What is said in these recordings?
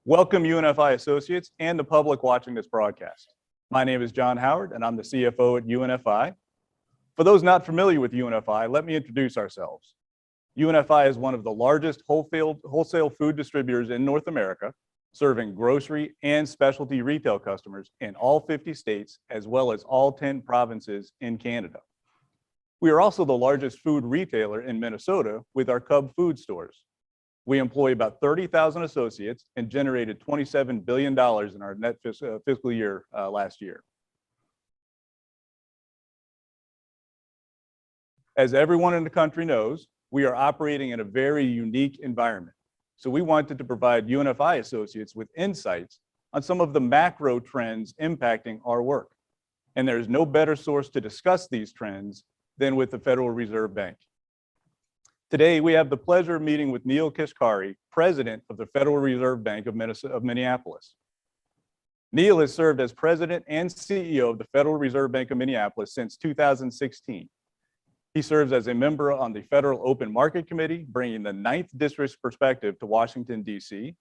Welcome UNFI associates and the public watching this broadcast. My name is John Howard and I'm the CFO at UNFI. For those not familiar with UNFI, let me introduce ourselves. UNFI is one of the largest wholesale food distributors in North America, serving grocery and specialty retail customers in all 50 states, as well as all 10 provinces in Canada. We are also the largest food retailer in Minnesota with our Cub food stores. We employ about 30,000 associates and generated $27 billion in our net fiscal year last year. As everyone in the country knows, we are operating in a very unique environment. So we wanted to provide UNFI associates with insights on some of the macro trends impacting our work. And there's no better source to discuss these trends than with the Federal Reserve Bank. Today, we have the pleasure of meeting with Neel Kashkari, President of the Federal Reserve Bank of Minneapolis. Neel has served as President and CEO of the Federal Reserve Bank of Minneapolis since 2016. He serves as a member on the Federal Open Market Committee, bringing the 9th District's perspective to Washington, D.C.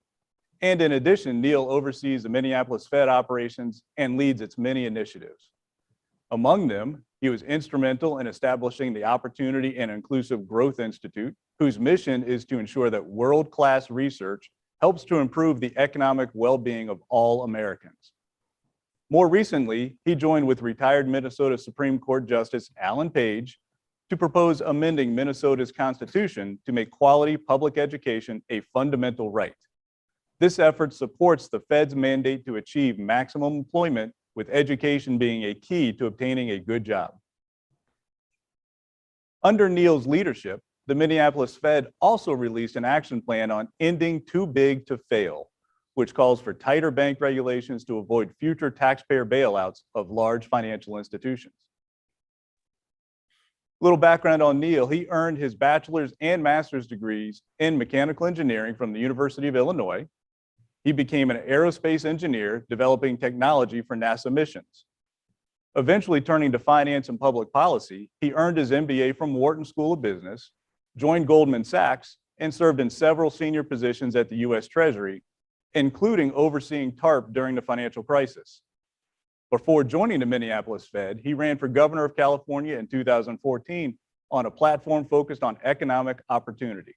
And in addition, Neel oversees the Minneapolis Fed operations and leads its many initiatives. Among them, he was instrumental in establishing the Opportunity and Inclusive Growth Institute, whose mission is to ensure that world-class research helps to improve the economic well-being of all Americans. More recently, he joined with retired Minnesota Supreme Court Justice Alan Page to propose amending Minnesota's Constitution to make quality public education a fundamental right. This effort supports the Fed's mandate to achieve maximum employment, with education being a key to obtaining a good job. Under Neel's leadership, the Minneapolis Fed also released an action plan on ending too big to fail, which calls for tighter bank regulations to avoid future taxpayer bailouts of large financial institutions. A little background on Neel: he earned his bachelor's and master's degrees in mechanical engineering from the University of Illinois. He became an aerospace engineer developing technology for NASA missions. Eventually turning to finance and public policy, he earned his MBA from Wharton School of Business, joined Goldman Sachs, and served in several senior positions at the U.S. Treasury, including overseeing TARP during the financial crisis. Before joining the Minneapolis Fed, he ran for governor of California in 2014 on a platform focused on economic opportunity.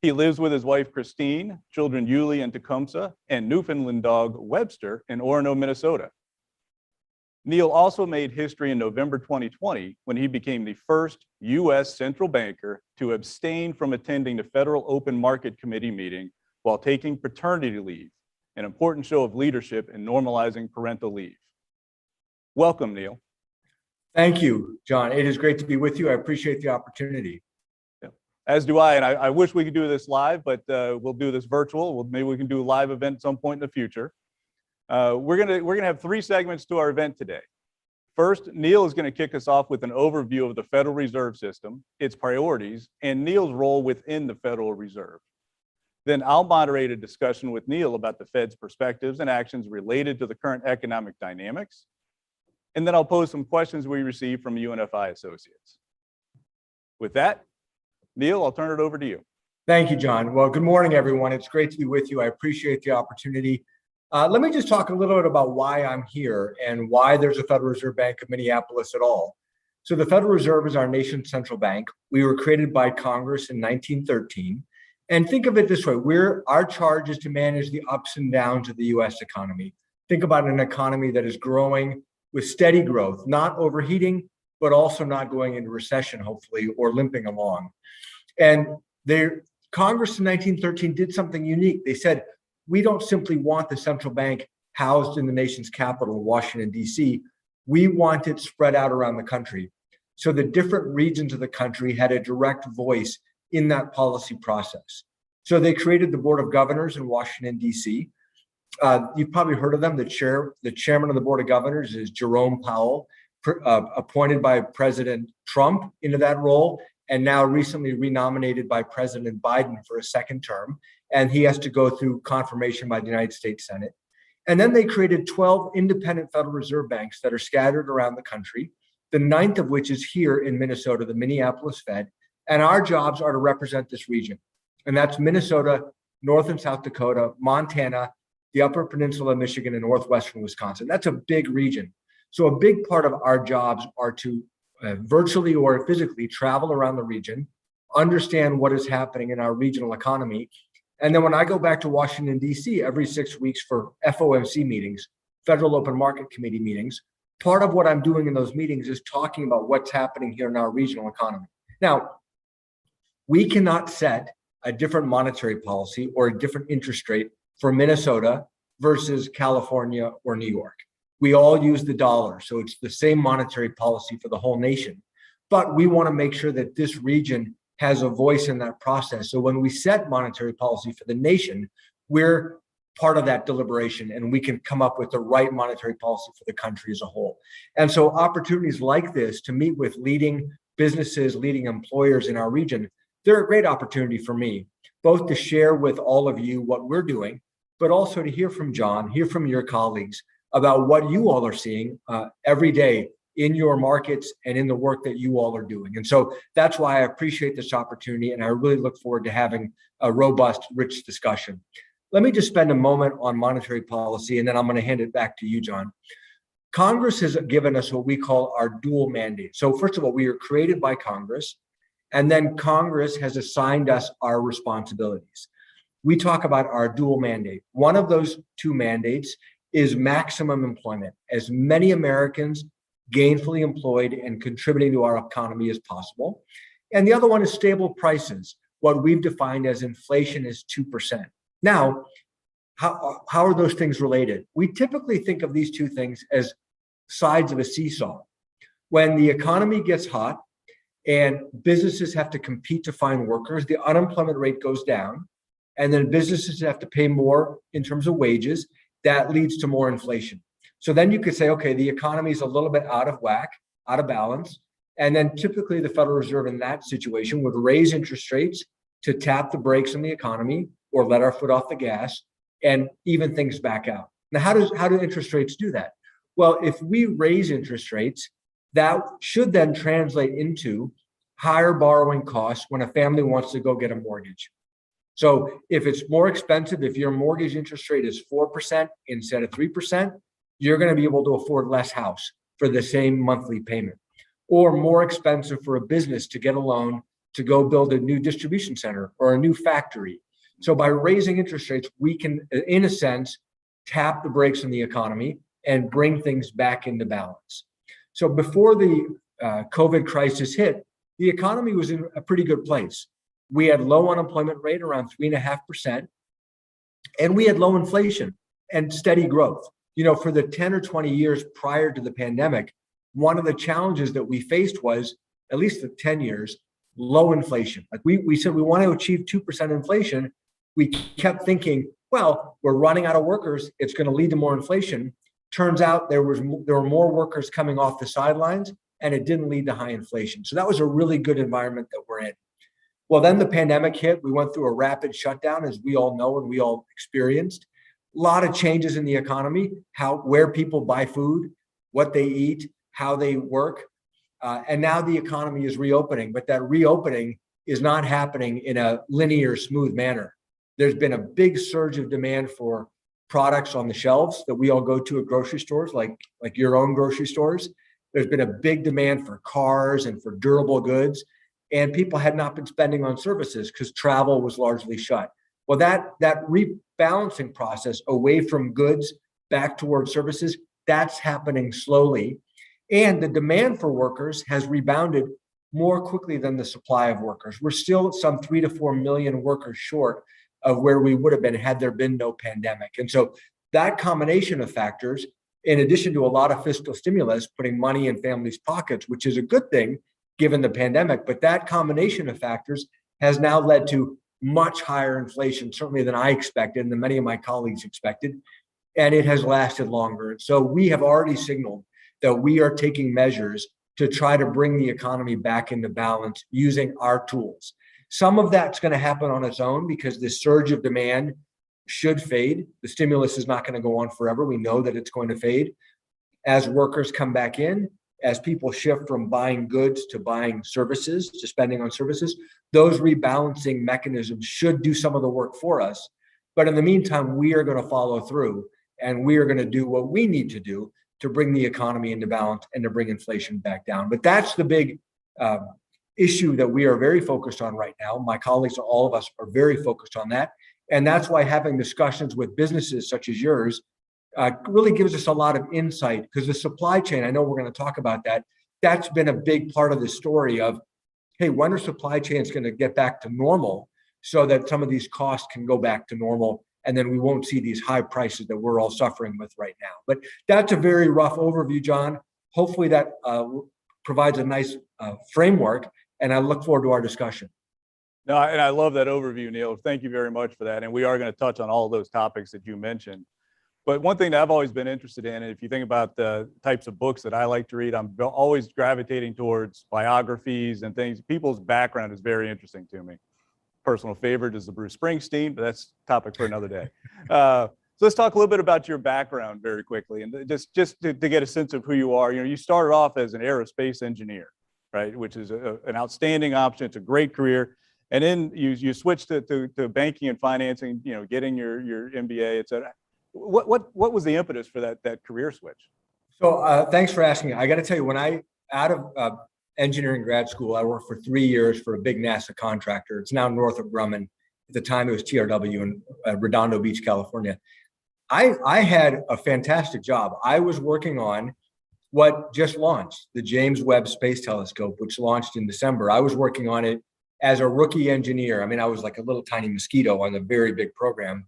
He lives with his wife, Christine, children Yuli and Tecumseh, and Newfoundland dog, Webster, in Orono, Minnesota. Neel also made history in November 2020 when he became the first U.S. central banker to abstain from attending the Federal Open Market Committee meeting while taking paternity leave, an important show of leadership in normalizing parental leave. Welcome, Neel. Thank you, John. It is great to be with you. I appreciate the opportunity. As do I, and I wish we could do this live, but we'll do this virtual. Maybe we can do a live event at some point in the future. We're gonna have 3 segments to our event today. First, Neel is gonna kick us off with an overview of the Federal Reserve System, its priorities, and Neel's role within the Federal Reserve. Then I'll moderate a discussion with Neel about the Fed's perspectives and actions related to the current economic dynamics. And then I'll pose some questions we received from UNFI associates. With that, Neel, I'll turn it over to you. Thank you, John. Well, good morning, everyone. It's great to be with you. I appreciate the opportunity. Let me just talk a little bit about why I'm here and why there's a Federal Reserve Bank of Minneapolis at all. So the Federal Reserve is our nation's central bank. We were created by Congress in 1913. And think of it this way: our charge is to manage the ups and downs of the U.S. economy. Think about an economy that is growing with steady growth, not overheating, but also not going into recession, hopefully, or limping along. And Congress in 1913 did something unique. They said, we don't simply want the central bank housed in the nation's capital, Washington, D.C. We want it spread out around the country. So the different regions of the country had a direct voice in that policy process. So they created the Board of Governors in Washington, D.C. You've probably heard of them. The chairman of the Board of Governors is Jerome Powell, appointed by President Trump into that role, and now recently renominated by President Biden for a second term. And he has to go through confirmation by the United States Senate. And then they created 12 independent Federal Reserve banks that are scattered around the country, the 9th of which is here in Minnesota, the Minneapolis Fed. And our jobs are to represent this region. And that's Minnesota, North and South Dakota, Montana, the Upper Peninsula of Michigan, and Northwestern Wisconsin. That's a big region. So a big part of our jobs are to virtually or physically travel around the region, understand what is happening in our regional economy. And then when I go back to Washington, D.C. every 6 weeks for FOMC meetings, Federal Open Market Committee meetings, part of what I'm doing in those meetings is talking about what's happening here in our regional economy. Now, we cannot set a different monetary policy or a different interest rate for Minnesota versus California or New York. We all use the dollar, so it's the same monetary policy for the whole nation. But we want to make sure that this region has a voice in that process. So when we set monetary policy for the nation, we're part of that deliberation and we can come up with the right monetary policy for the country as a whole. And so opportunities like this to meet with leading businesses, leading employers in our region, they're a great opportunity for me, both to share with all of you what we're doing, but also to hear from John, hear from your colleagues about what you all are seeing every day in your markets and in the work that you all are doing. And so that's why I appreciate this opportunity, and I really look forward to having a robust, rich discussion. Let me just spend a moment on monetary policy, and then I'm going to hand it back to you, John. Congress has given us what we call our dual mandate. So first of all, we are created by Congress, and then Congress has assigned us our responsibilities. We talk about our dual mandate. One of those two mandates is maximum employment, as many Americans gainfully employed and contributing to our economy as possible. And the other one is stable prices. What we've defined as inflation is 2%. Now, how are those things related? We typically think of these two things as sides of a seesaw. When the economy gets hot and businesses have to compete to find workers, the unemployment rate goes down, and then businesses have to pay more in terms of wages. That leads to more inflation. So then you could say, okay, the economy is a little bit out of whack, out of balance. And then typically the Federal Reserve in that situation would raise interest rates to tap the brakes on the economy or let our foot off the gas and even things back out. Now, how do interest rates do that? Well, if we raise interest rates, that should then translate into higher borrowing costs when a family wants to go get a mortgage. So if it's more expensive, if your mortgage interest rate is 4% instead of 3%, you're going to be able to afford less house for the same monthly payment. Or more expensive for a business to get a loan to go build a new distribution center or a new factory. So by raising interest rates, we can, in a sense, tap the brakes on the economy and bring things back into balance. So before the COVID crisis hit, the economy was in a pretty good place. We had low unemployment rate around 3.5%, and we had low inflation and steady growth. You know, for the 10 or 20 years prior to the pandemic, one of the challenges that we faced was, at least for 10 years, low inflation. Like we said, we want to achieve 2% inflation. We kept thinking, well, we're running out of workers. It's going to lead to more inflation. Turns out there were more workers coming off the sidelines, and it didn't lead to high inflation. So that was a really good environment that we're in. Well, then the pandemic hit. We went through a rapid shutdown, as we all know and we all experienced. A lot of changes in the economy, where people buy food, what they eat, how they work. And now the economy is reopening, but that reopening is not happening in a linear, smooth manner. There's been a big surge of demand for products on the shelves that we all go to at grocery stores, like your own grocery stores. There's been a big demand for cars and for durable goods, and people had not been spending on services because travel was largely shut. Well, that rebalancing process away from goods back towards services, that's happening slowly. And the demand for workers has rebounded more quickly than the supply of workers. We're still some 3 to 4 million workers short of where we would have been had there been no pandemic. And so that combination of factors, in addition to a lot of fiscal stimulus, putting money in families' pockets, which is a good thing given the pandemic, but that combination of factors has now led to much higher inflation, certainly than I expected and than many of my colleagues expected, and it has lasted longer. So we have already signaled that we are taking measures to try to bring the economy back into balance using our tools. Some of that's going to happen on its own because this surge of demand should fade. The stimulus is not going to go on forever. We know that it's going to fade. As workers come back in, as people shift from buying goods to buying services, to spending on services, those rebalancing mechanisms should do some of the work for us But in the meantime, we are going to follow through and we are going to do what we need to do to bring the economy into balance and to bring inflation back down. But that's the big issue that we are very focused on right now. My colleagues, all of us, are very focused on that. And that's why having discussions with businesses such as yours really gives us a lot of insight, because the supply chain, I know we're going to talk about that, that's been a big part of the story of, hey, when are supply chains going to get back to normal so that some of these costs can go back to normal, and then we won't see these high prices that we're all suffering with right now. But that's a very rough overview, John. Hopefully that provides a nice framework, and I look forward to our discussion. No, and I love that overview, Neel. Thank you very much for that. And we are going to touch on all of those topics that you mentioned. But one thing that I've always been interested in, and if you think about the types of books that I like to read, I'm always gravitating towards biographies and things. People's background is very interesting to me. Personal favorite is the Bruce Springsteen, but that's a topic for another day. So let's talk a little bit about your background very quickly, and just to get a sense of who you are. You know, you started off as an aerospace engineer, right? Which is an outstanding option. It's a great career. And then you switched to banking and financing, you know, getting your MBA, et cetera. What was the impetus for that career switch? So thanks for asking. I got to tell you, when I out of engineering grad school, I worked for 3 years for a big NASA contractor. It's now north of Grumman. At the time, it was TRW in Redondo Beach, California. I had a fantastic job. I was working on what just launched, the James Webb Space Telescope, which launched in December. I was working on it as a rookie engineer. I mean, I was like a little tiny mosquito on the very big program.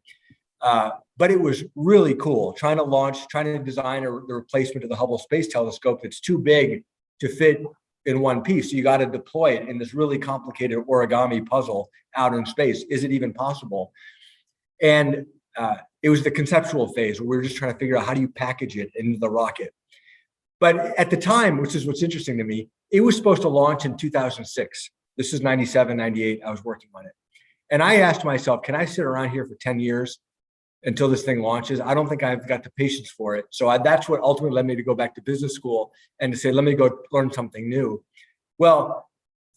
But it was really cool trying to design the replacement of the Hubble Space Telescope that's too big to fit in one piece. So you got to deploy it in this really complicated origami puzzle out in space. Is it even possible? And it was the conceptual phase where we were just trying to figure out how do you package it into the rocket. But at the time, which is what's interesting to me, it was supposed to launch in 2006. This is 97, 98. I was working on it. And I asked myself, can I sit around here for 10 years until this thing launches? I don't think I've got the patience for it. So that's what ultimately led me to go back to business school and to say, let me go learn something new. Well,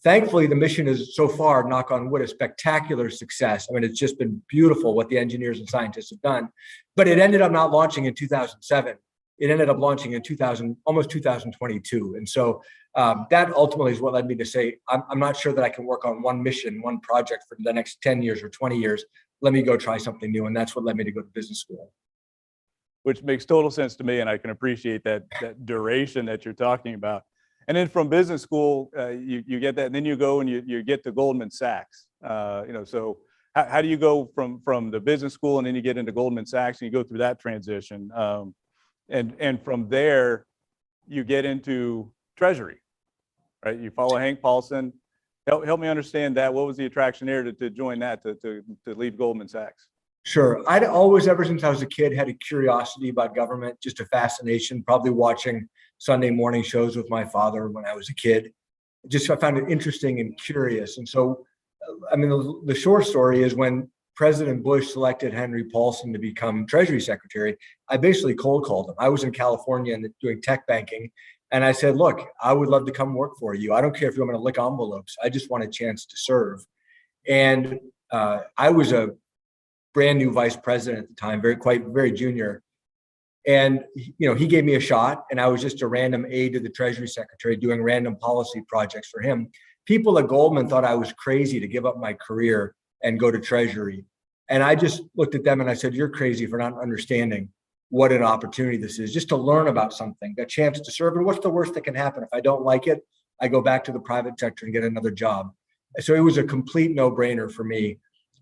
thankfully, the mission is so far, knock on wood, a spectacular success. I mean, it's just been beautiful what the engineers and scientists have done. But it ended up not launching in 2007. It ended up launching in almost 2022. And so that ultimately is what led me to say, I'm not sure that I can work on one mission, one project for the next 10 years or 20 years. Let me go try something new. And that's what led me to go to business school. Which makes total sense to me. And I can appreciate that duration that you're talking about. And then from business school, you get that, and then you go and you get to Goldman Sachs. So how do you go from the business school and then you get into Goldman Sachs and you go through that transition? And from there, you get into Treasury, right? You follow Hank Paulson. Help me understand that. What was the attraction there to join that, to leave Goldman Sachs? Sure. I'd always, ever since I was a kid, had a curiosity about government, just a fascination, probably watching Sunday morning shows with my father when I was a kid. I found it interesting and curious. And so, I mean, the short story is when President Bush selected Henry Paulson to become Treasury Secretary, I basically cold called him. I was in California and doing tech banking. And I said, look, I would love to come work for you. I don't care if you want me to lick envelopes. I just want a chance to serve. And I was a brand new vice president at the time, very junior. And he gave me a shot, and I was just a random aide to the Treasury Secretary doing random policy projects for him. People at Goldman thought I was crazy to give up my career and go to Treasury. And I just looked at them and I said, you're crazy for not understanding what an opportunity this is, just to learn about something, a chance to serve. And what's the worst that can happen? If I don't like it, I go back to the private sector and get another job. So it was a complete no-brainer for me.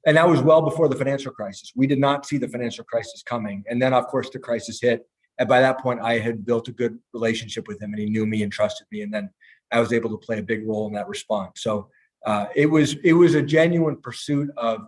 And that was well before the financial crisis. We did not see the financial crisis coming. And then, of course, the crisis hit. And by that point, I had built a good relationship with him, and he knew me and trusted me. And then I was able to play a big role in that response. So it was a genuine pursuit of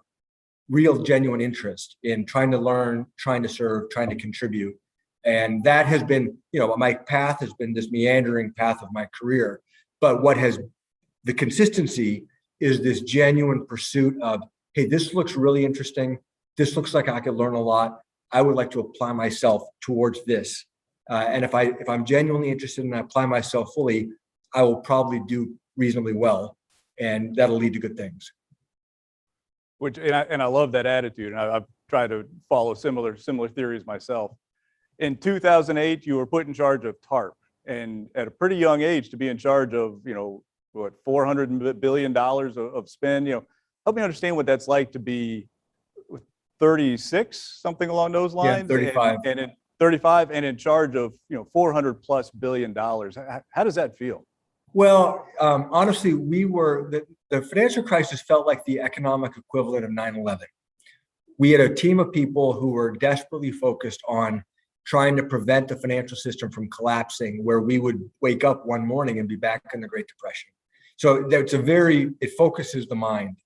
real, genuine interest in trying to learn, trying to serve, trying to contribute. And that has been, my path has been this meandering path of my career. But the consistency is this genuine pursuit of, hey, this looks really interesting. This looks like I could learn a lot. I would like to apply myself towards this. And if I'm genuinely interested and I apply myself fully, I will probably do reasonably well, and that'll lead to good things. And I love that attitude. And I've try to follow similar theories myself. In 2008, you were put in charge of TARP, and at a pretty young age to be in charge of, what, $400 billion of spend. Help me understand what that's like to be 36, something along those lines. Yeah, 35. And in 35 and in charge of, $400+ billion. How does that feel? Well, honestly, the financial crisis felt like the economic equivalent of 9/11. We had a team of people who were desperately focused on trying to prevent the financial system from collapsing, where we would wake up one morning and be back in the Great Depression. So it focuses the mind.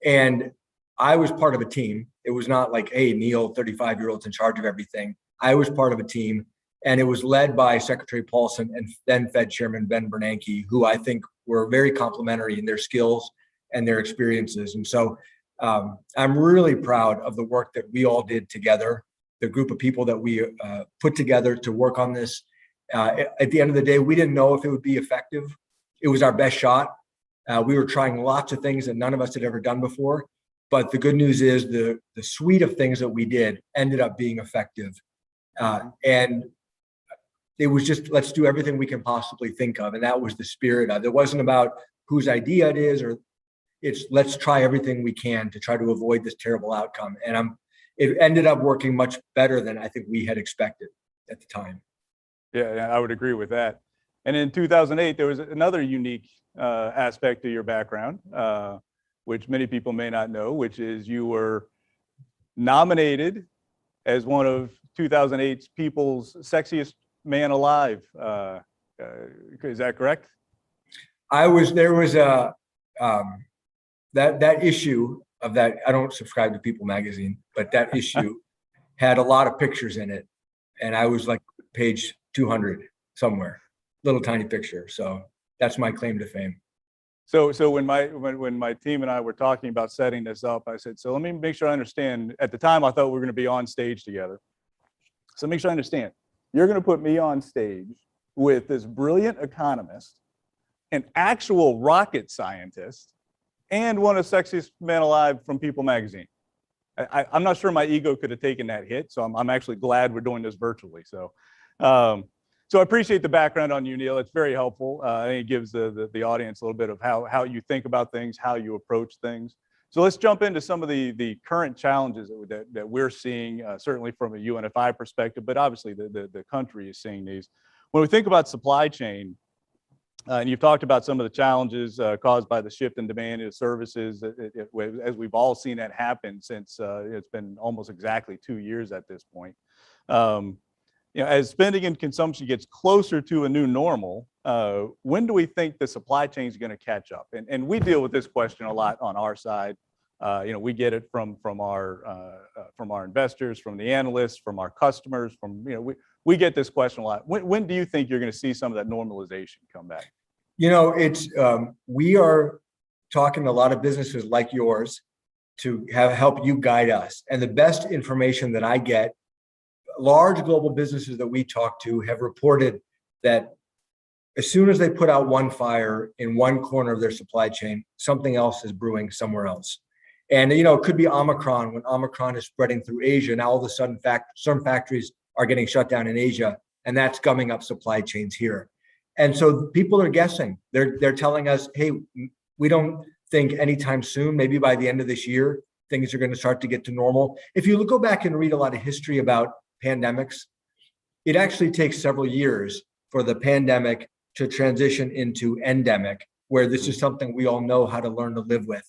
And I was part of a team. It was not like, hey, Neel, 35-year-old's in charge of everything. I was part of a team, and it was led by Secretary Paulson and then Fed Chairman Ben Bernanke, who I think were very complementary in their skills and their experiences. And so I'm really proud of the work that we all did together, the group of people that we put together to work on this. At the end of the day, we didn't know if it would be effective. It was our best shot. We were trying lots of things that none of us had ever done before. But the good news is the suite of things that we did ended up being effective. And it was just, let's do everything we can possibly think of. And that was the spirit of it. It wasn't about whose idea it is, or it's let's try everything we can to try to avoid this terrible outcome. And it ended up working much better than I think we had expected at the time. Yeah, I would agree with that. And in 2008, there was another unique aspect to your background, which many people may not know, which is you were nominated as one of 2008's People's Sexiest Man Alive. Is that correct? There was that issue of that. I don't subscribe to People magazine, but that issue had a lot of pictures in it. And I was like page 200 somewhere, little tiny picture. So that's my claim to fame. So when my team and I were talking about setting this up, I said, so let me make sure I understand. At the time, I thought we were going to be on stage together. So make sure I understand. You're going to put me on stage with this brilliant economist, an actual rocket scientist, and one of the sexiest men alive from People magazine. I'm not sure my ego could have taken that hit, so I'm actually glad we're doing this virtually. So I appreciate the background on you, Neel. It's very helpful. I think it gives the audience a little bit of how you think about things, how you approach things. So let's jump into some of the current challenges that we're seeing, certainly from a UNFI perspective, but obviously the country is seeing these. When we think about supply chain, and you've talked about some of the challenges caused by the shift in demand of services, as we've all seen that happen since it's been almost exactly 2 years at this point. As spending and consumption gets closer to a new normal, when do we think the supply chain is going to catch up? And we deal with this question a lot on our side. We get it from our investors, from the analysts, from our customers, we get this question a lot. When do you think you're going to see some of that normalization come back? We are talking to a lot of businesses like yours to help you guide us. And the best information that I get, large global businesses that we talk to have reported that as soon as they put out one fire in one corner of their supply chain, something else is brewing somewhere else. And, it could be Omicron. When Omicron is spreading through Asia, now all of a sudden some factories are getting shut down in Asia, and that's gumming up supply chains here. And so people are guessing. They're telling us, hey, we don't think anytime soon, maybe by the end of this year, things are going to start to get to normal. If you go back and read a lot of history about pandemics, it actually takes several years for the pandemic to transition into endemic, where this is something we all know how to learn to live with.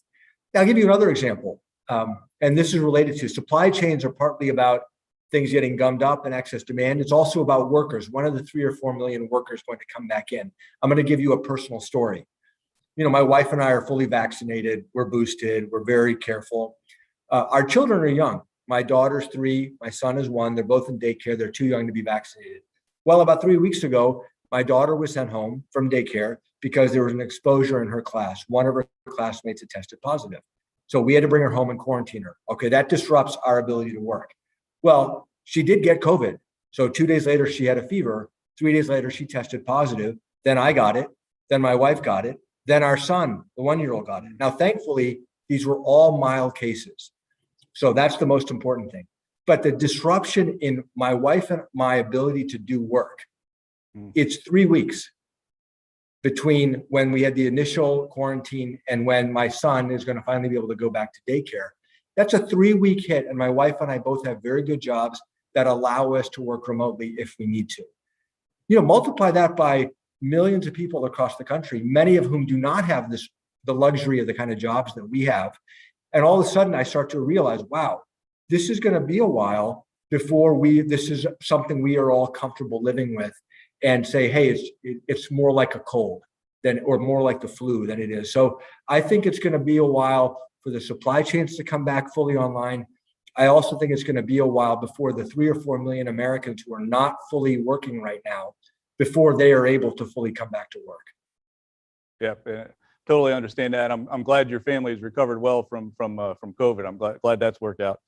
Now, I'll give you another example. And this is related to supply chains are partly about things getting gummed up and excess demand. It's also about workers. One of the 3 or 4 million workers going to come back in. I'm going to give you a personal story. My wife and I are fully vaccinated. We're boosted. We're very careful. Our children are young. My daughter's 3, my son is 1. They're both in daycare. They're too young to be vaccinated. Well, about 3 weeks ago, my daughter was sent home from daycare because there was an exposure in her class. One of her classmates had tested positive. So we had to bring her home and quarantine her. Okay, that disrupts our ability to work. Well, she did get COVID. So 2 days later, she had a fever. 3 days later, she tested positive. Then I got it. Then my wife got it. Then our son, the 1-year-old, got it. Now, thankfully, these were all mild cases. So that's the most important thing. But the disruption in my wife and my ability to do work, it's 3 weeks between when we had the initial quarantine and when my son is going to finally be able to go back to daycare. That's a 3-week hit. And my wife and I both have very good jobs that allow us to work remotely if we need to. Multiply that by millions of people across the country, many of whom do not have the luxury of the kind of jobs that we have. And all of a sudden I start to realize, wow, this is going to be a while before this is something we are all comfortable living with and say, hey, it's more like a cold or more like the flu than it is. So I think it's going to be a while for the supply chains to come back fully online. I also think it's going to be a while before the 3 or 4 million Americans who are not fully working right now, before they are able to fully come back to work. Yep, totally understand that. I'm glad your family has recovered well from COVID. I'm glad that's worked out.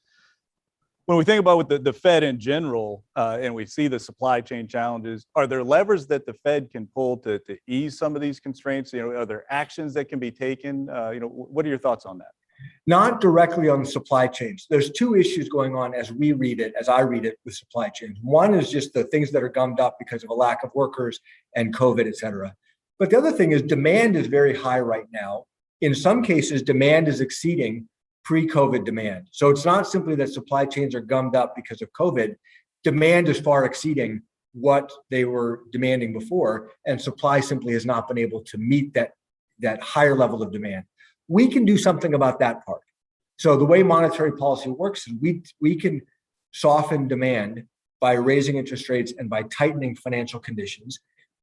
When we think about the Fed in general, and we see the supply chain challenges, are there levers that the Fed can pull to ease some of these constraints? Are there actions that can be taken? What are your thoughts on that? Not directly on the supply chains. There's 2 issues going on as I read it with supply chains. One is just the things that are gummed up because of a lack of workers and COVID, et cetera. But the other thing is demand is very high right now. In some cases, demand is exceeding pre-COVID demand. So it's not simply that supply chains are gummed up because of COVID. Demand is far exceeding what they were demanding before, and supply simply has not been able to meet that higher level of demand. We can do something about that part. So the way monetary policy works is we can soften demand by raising interest rates and by tightening financial conditions.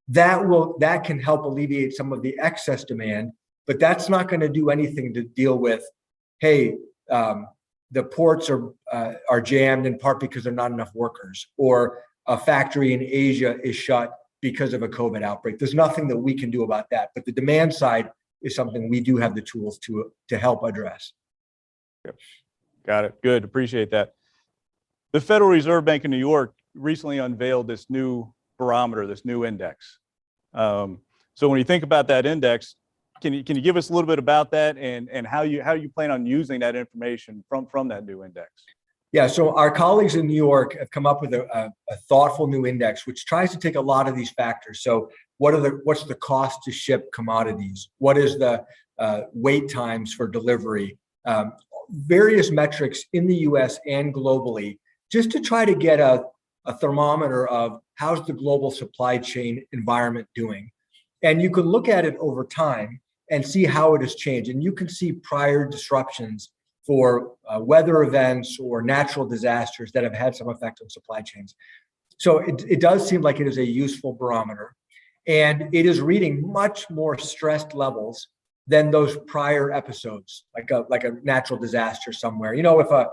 That can help alleviate some of the excess demand, but that's not going to do anything to deal with, hey, the ports are jammed in part because there are not enough workers, or a factory in Asia is shut because of a COVID outbreak. There's nothing that we can do about that. But the demand side is something we do have the tools to help address. Yep. Got it. Good. Appreciate that. The Federal Reserve Bank of New York recently unveiled this new barometer, this new index. So when you think about that index, can you give us a little bit about that and how you plan on using that information from that new index? Yeah, so our colleagues in New York have come up with a thoughtful new index, which tries to take a lot of these factors. So what's the cost to ship commodities? What is the wait times for delivery? Various metrics in the US and globally, just to try to get a thermometer of how's the global supply chain environment doing. And you can look at it over time and see how it has changed. And you can see prior disruptions for weather events or natural disasters that have had some effect on supply chains. So it does seem like it is a useful barometer, and it is reading much more stressed levels than those prior episodes, like a natural disaster somewhere. If a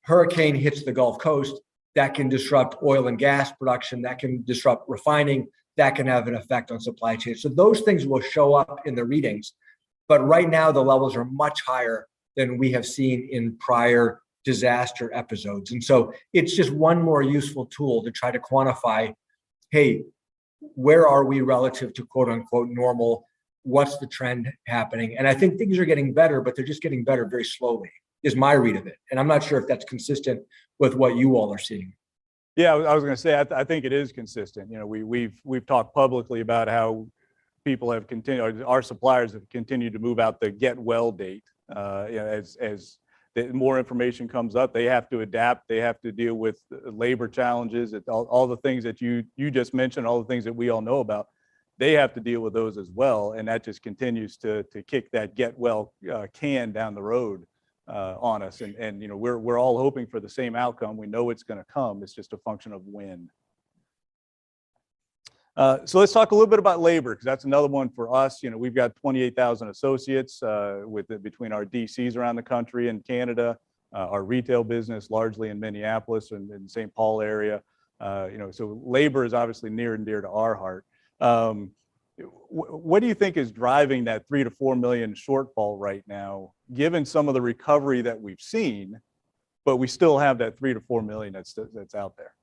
hurricane hits the Gulf Coast, that can disrupt oil and gas production, that can disrupt refining, that can have an effect on supply chains. So those things will show up in the readings. But right now, the levels are much higher than we have seen in prior disaster episodes. And so it's just one more useful tool to try to quantify, hey, where are we relative to quote unquote normal? What's the trend happening? And I think things are getting better, but they're just getting better very slowly, is my read of it. And I'm not sure if that's consistent with what you all are seeing. Yeah, I was going to say, I think it is consistent. We've talked publicly about how people have continued, our suppliers have continued to move out the get well date. As the more information comes up, they have to adapt. They have to deal with labor challenges, all the things that you just mentioned, all the things that we all know about. They have to deal with those as well, and that just continues to kick that get well can down the road on us. And we're all hoping for the same outcome. We know it's going to come. It's just a function of when. So let's talk a little bit about labor, because that's another one for us. We've got 28,000 associates between our DCs around the country and Canada, our retail business largely in Minneapolis and in St. Paul area. So labor is obviously near and dear to our heart. What do you think is driving that 3 to 4 million shortfall right now, given some of the recovery that we've seen, but we still have that 3 to 4 million that's out there?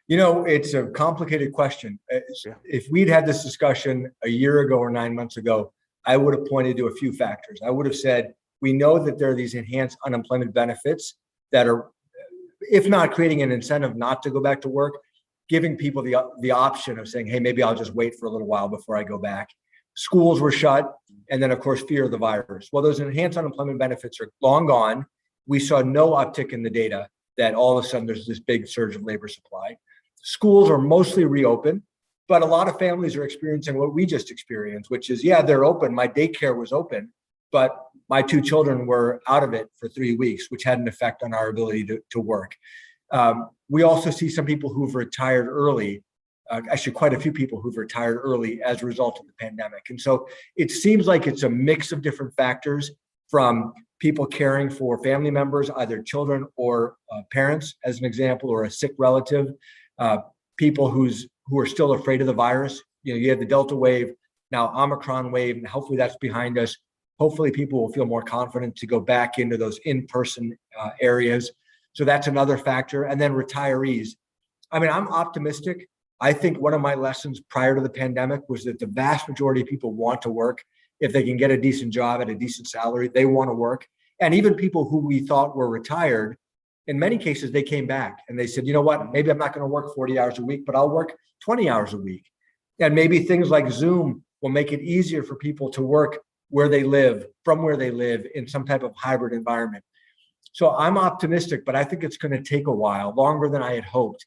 It's a complicated question. If we'd had this discussion a year ago or 9 months ago, I would have pointed to a few factors. I would have said We know that there are these enhanced unemployment benefits that are, if not creating an incentive not to go back to work, giving people the option of saying, hey, maybe I'll just wait for a little while before I go back. Schools were shut. And then, of course, fear of the virus. Well, those enhanced unemployment benefits are long gone. We saw no uptick in the data that all of a sudden there's this big surge of labor supply. Schools are mostly reopened, but a lot of families are experiencing what we just experienced, which is, yeah, they're open. My daycare was open, but my two children were out of it for 3 weeks, which had an effect on our ability to work. We also see some people who've retired early, actually quite a few people who've retired early as a result of the pandemic. And so it seems like it's a mix of different factors, from people caring for family members, either children or parents, as an example, or a sick relative, people who are still afraid of the virus. You have the Delta wave, now Omicron wave, and hopefully that's behind us. Hopefully people will feel more confident to go back into those in-person areas. So that's another factor. And then retirees. I mean, I'm optimistic. I think one of my lessons prior to the pandemic was that the vast majority of people want to work. If they can get a decent job at a decent salary, they want to work. And even people who we thought were retired, in many cases, they came back and they said, you know what, maybe I'm not going to work 40 hours a week, but I'll work 20 hours a week. And maybe things like Zoom will make it easier for people to work where they live, from where they live, in some type of hybrid environment. So I'm optimistic, but I think it's going to take a while, longer than I had hoped.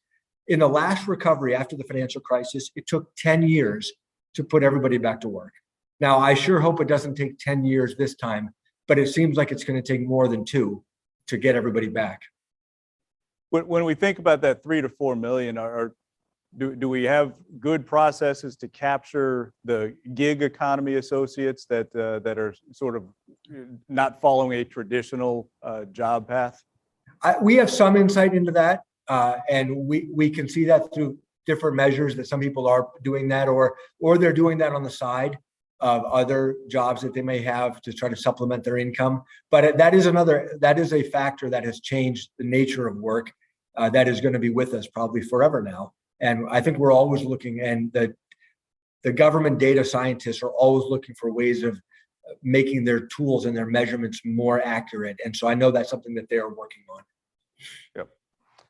In the last recovery after the financial crisis, it took 10 years to put everybody back to work. Now, I sure hope it doesn't take 10 years this time, but it seems like it's going to take more than 2 to get everybody back. When we think about that 3 to 4 million, do we have good processes to capture the gig economy associates that are sort of not following a traditional job path? We have some insight into that, and we can see that through different measures that some people are doing that, or they're doing that on the side of other jobs that they may have to try to supplement their income. But that is a factor that has changed the nature of work, that is going to be with us probably forever now. And I think we're always looking, and the government data scientists are always looking for ways of making their tools and their measurements more accurate. And so I know that's something that they are working on. Yep.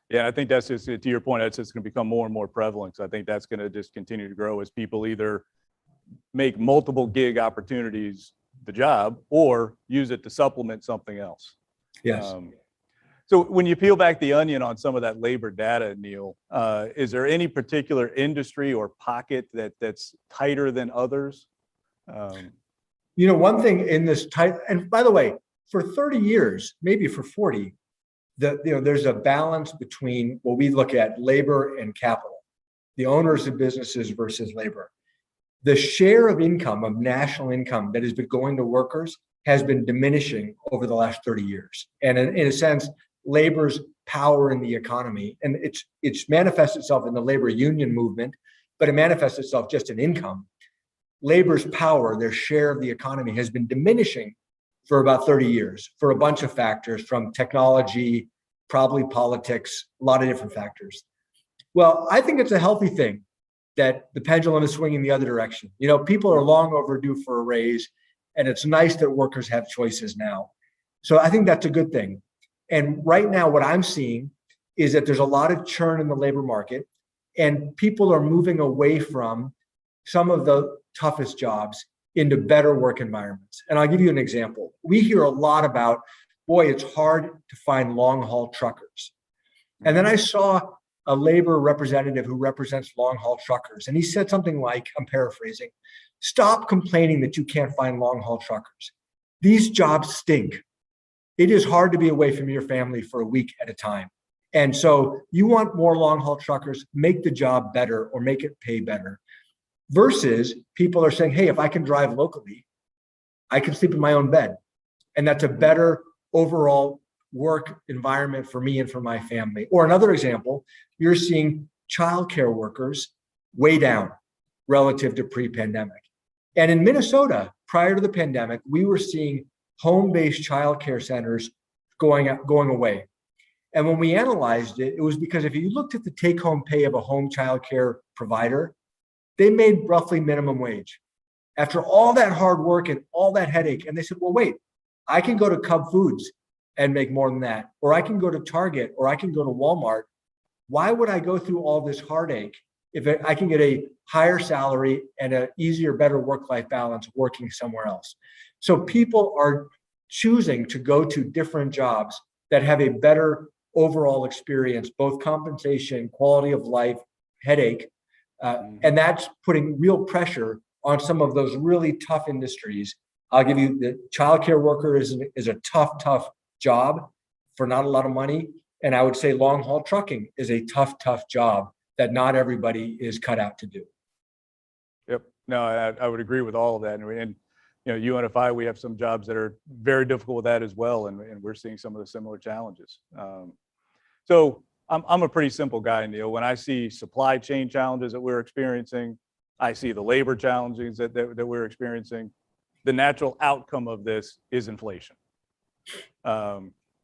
Yeah, I think that's just, to your point, that's just going to become more and more prevalent. So I think that's going to just continue to grow as people either make multiple gig opportunities the job or use it to supplement something else. Yes. So when you peel back the onion on some of that labor data, Neel, is there any particular industry or pocket that's tighter than others? One thing in this tight, and by the way, for 30 years, maybe for 40, there's a balance between what we look at labor and capital, the owners of businesses versus labor. The share of income, of national income, that has been going to workers has been diminishing over the last 30 years. And in a sense, labor's power in the economy, and it's manifests itself in the labor union movement, but it manifests itself just in income. Labor's power, their share of the economy, has been diminishing for about 30 years for a bunch of factors, from technology, probably politics, a lot of different factors. Well, I think it's a healthy thing that the pendulum is swinging the other direction. People are long overdue for a raise, and it's nice that workers have choices now. So I think that's a good thing. And right now, what I'm seeing is that there's a lot of churn in the labor market, and people are moving away from some of the toughest jobs into better work environments. And I'll give you an example. We hear a lot about, boy, it's hard to find long-haul truckers. And then I saw a labor representative who represents long-haul truckers, and he said something like, I'm paraphrasing, stop complaining that you can't find long-haul truckers. These jobs stink. It is hard to be away from your family for a week at a time. And so you want more long-haul truckers, make the job better or make it pay better. Versus people are saying, hey, if I can drive locally, I can sleep in my own bed. And that's a better overall work environment for me and for my family. Or another example, you're seeing childcare workers way down relative to pre-pandemic. And in Minnesota, prior to the pandemic, we were seeing home-based childcare centers going away. And when we analyzed it, it was because if you looked at the take-home pay of a home childcare provider, they made roughly minimum wage after all that hard work and all that headache. And they said, well, wait, I can go to Cub Foods and make more than that, or I can go to Target, or I can go to Walmart. Why would I go through all this heartache if I can get a higher salary and an easier, better work-life balance working somewhere else? So people are choosing to go to different jobs that have a better overall experience, both compensation, quality of life, headache, and that's putting real pressure on some of those really tough industries. I'll give you the childcare worker is a tough job for not a lot of money. And I would say long haul trucking is a tough job that not everybody is cut out to do. Yep. No, I would agree with all of that. And UNFI, we have some jobs that are very difficult with that as well. And we're seeing some of the similar challenges. So I'm a pretty simple guy, Neil. When I see supply chain challenges that we're experiencing, I see the labor challenges that we're experiencing. The natural outcome of this is inflation.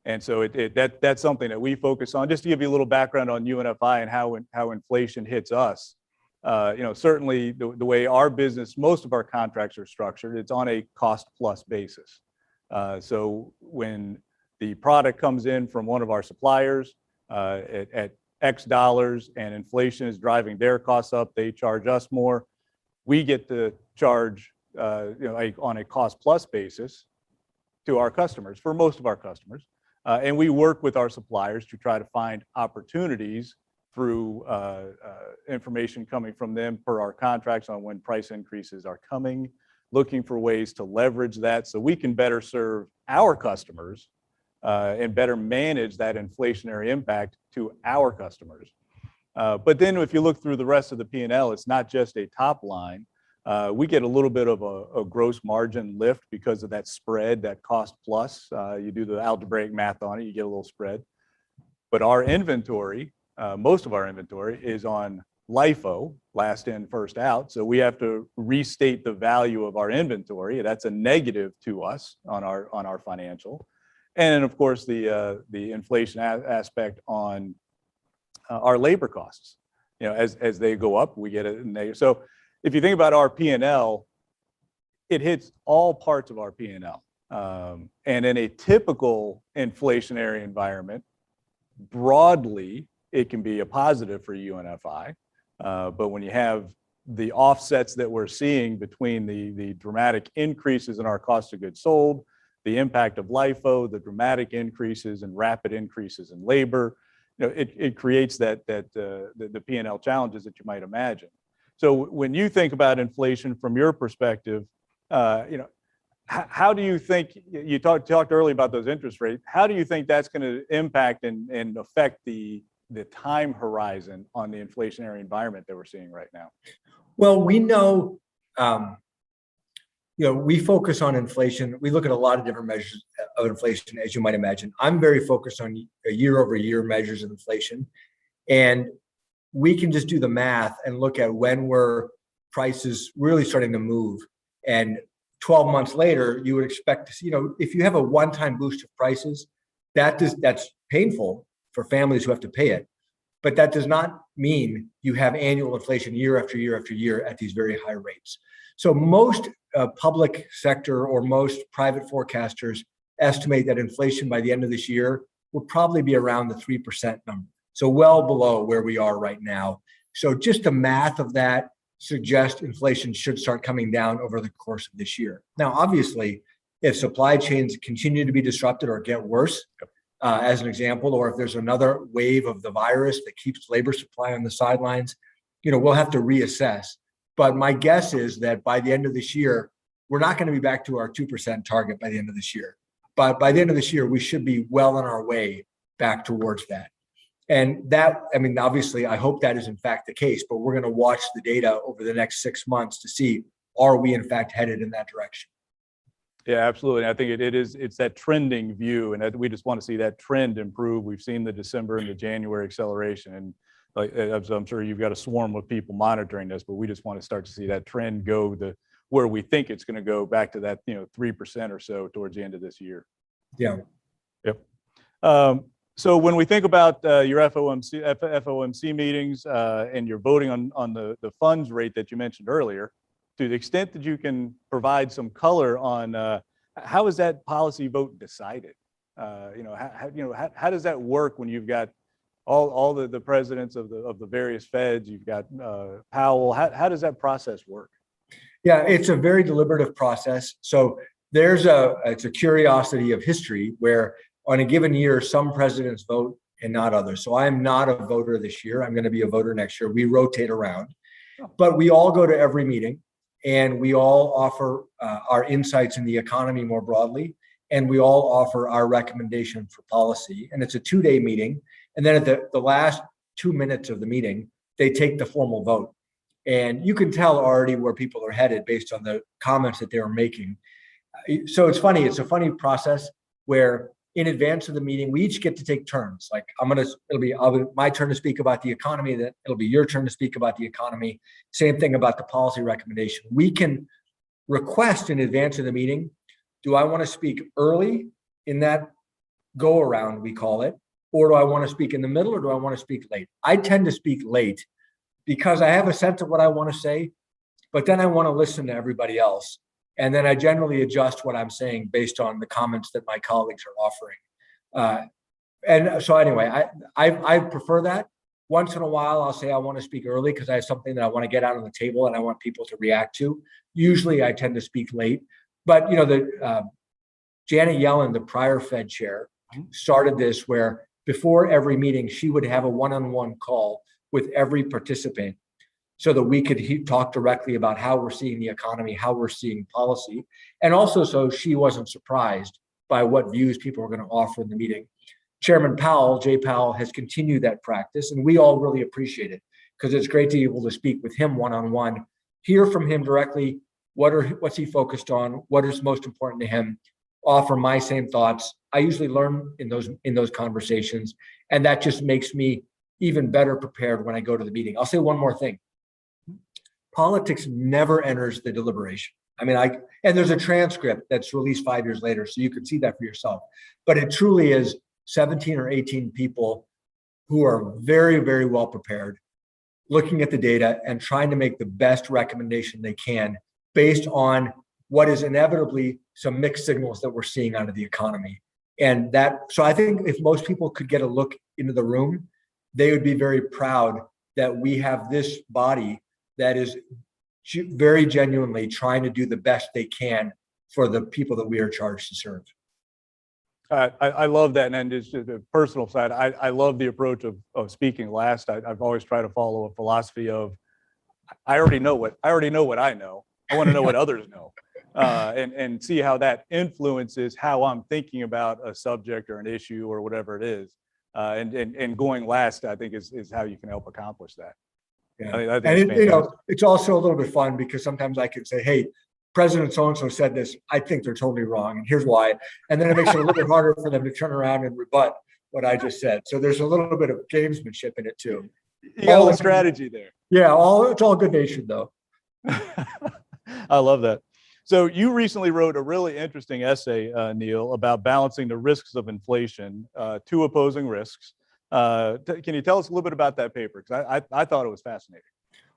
And so that's something that we focus on. Just to give you a little background on UNFI and how inflation hits us. Certainly the way our business, most of our contracts are structured, it's on a cost plus basis. So when the product comes in from one of our suppliers at X dollars and inflation is driving their costs up, they charge us more. We get to charge on a cost plus basis to our customers, for most of our customers. And we work with our suppliers to try to find opportunities through information coming from them per our contracts on when price increases are coming, looking for ways to leverage that so we can better serve our customers and better manage that inflationary impact to our customers. But then if you look through the rest of the P&L, it's not just a top line. We get a little bit of a gross margin lift because of that spread, that cost plus. You do the algebraic math on it, you get a little spread. But our inventory, most of our inventory is on LIFO, last in, first out. So we have to restate the value of our inventory. That's a negative to us on our financial. And then of course the inflation aspect on our labor costs. As they go up, we get a negative. So if you think about our P&L, it hits all parts of our P&L. And in a typical inflationary environment, broadly, it can be a positive for UNFI. But when you have the offsets that we're seeing between the dramatic increases in our cost of goods sold, the impact of LIFO, the dramatic increases and rapid increases in labor, it creates the P&L challenges that you might imagine. So when you think about inflation from your perspective, how do you think, you talked earlier about those interest rates, how do you think that's going to impact and affect the time horizon on the inflationary environment that we're seeing right now? Well, we know, we focus on inflation. We look at a lot of different measures of inflation, as you might imagine. I'm very focused on year-over-year measures of inflation. And we can just do the math and look at when were prices really starting to move. And 12 months later, you would expect to see, if you have a one-time boost of prices, that's painful for families who have to pay it. But that does not mean you have annual inflation year after year after year at these very high rates. So most public sector or most private forecasters estimate that inflation by the end of this year will probably be around the 3% number. So well below where we are right now. So just the math of that suggests inflation should start coming down over the course of this year. Now, obviously, if supply chains continue to be disrupted or get worse, as an example, or if there's another wave of the virus that keeps labor supply on the sidelines, we'll have to reassess. But my guess is that by the end of this year, we're not going to be back to our 2% target by the end of this year. But by the end of this year, we should be well on our way back towards that. And that, obviously, I hope that is in fact the case, but we're going to watch the data over the next 6 months to see, are we in fact headed in that direction? Yeah, absolutely. I think it's that trending view, and we just want to see that trend improve. We've seen the December and the January acceleration, and I'm sure you've got a swarm of people monitoring this, but we just want to start to see that trend go where we think it's going to go back to that 3% or so towards the end of this year. Yeah. Yep. So when we think about your FOMC meetings and you're voting on the funds rate that you mentioned earlier, to the extent that you can provide some color on how is that policy vote decided? How does that work when you've got all the presidents of the various feds, you've got Powell, how does that process work? Yeah, it's a very deliberative process. So it's a curiosity of history where on a given year, some presidents vote and not others. So I'm not a voter this year. I'm going to be a voter next year. We rotate around, but we all go to every meeting and we all offer our insights in the economy more broadly. And we all offer our recommendation for policy. And it's a 2-day meeting. And then at the last 2 minutes of the meeting, they take the formal vote. And you can tell already where people are headed based on the comments that they were making. So it's funny. It's a funny process where in advance of the meeting, we each get to take turns. Like it'll be my turn to speak about the economy, then it'll be your turn to speak about the economy. Same thing about the policy recommendation. We can request in advance of the meeting, do I want to speak early in that go around, we call it, or do I want to speak in the middle, or do I want to speak late? I tend to speak late because I have a sense of what I want to say, but then I want to listen to everybody else. And then I generally adjust what I'm saying based on the comments that my colleagues are offering. And so anyway, I prefer that. Once in a while, I'll say I want to speak early because I have something that I want to get out on the table and I want people to react to. Usually I tend to speak late. But Janet Yellen, the prior Fed chair, started this where before every meeting, she would have a one-on-one call with every participant so that we could talk directly about how we're seeing the economy, how we're seeing policy, and also so she wasn't surprised by what views people were going to offer in the meeting. Chairman Powell, Jay Powell, has continued that practice, and we all really appreciate it because it's great to be able to speak with him one-on-one, hear from him directly, what's he focused on, what is most important to him, offer my same thoughts. I usually learn in those conversations, and that just makes me even better prepared when I go to the meeting. I'll say one more thing. Politics never enters the deliberation. I mean, and there's a transcript that's released 5 years later, so you can see that for yourself. But it truly is 17 or 18 people who are very, very well prepared, looking at the data and trying to make the best recommendation they can based on what is inevitably some mixed signals that we're seeing out of the economy. And so I think if most people could get a look into the room, they would be very proud that we have this body that is very genuinely trying to do the best they can for the people that we are charged to serve. I love that. And just the personal side, I love the approach of speaking last. I've always tried to follow a philosophy of, I already know what I know. I want to know what others know, and see how that influences how I'm thinking about a subject or an issue or whatever it is. And going last, I think is how you can help accomplish that. Yeah. I think and it's also a little bit fun because sometimes I can say, hey, President so-and-so said this, I think they're totally wrong, and here's why. And then it makes it a little bit harder for them to turn around and rebut what I just said. So there's a little bit of gamesmanship in it too. You got a little strategy there. Yeah, it's all good natured though. I love that. So you recently wrote a really interesting essay, Neel, about balancing the risks of inflation, two opposing risks. Can you tell us a little bit about that paper? Because I thought it was fascinating.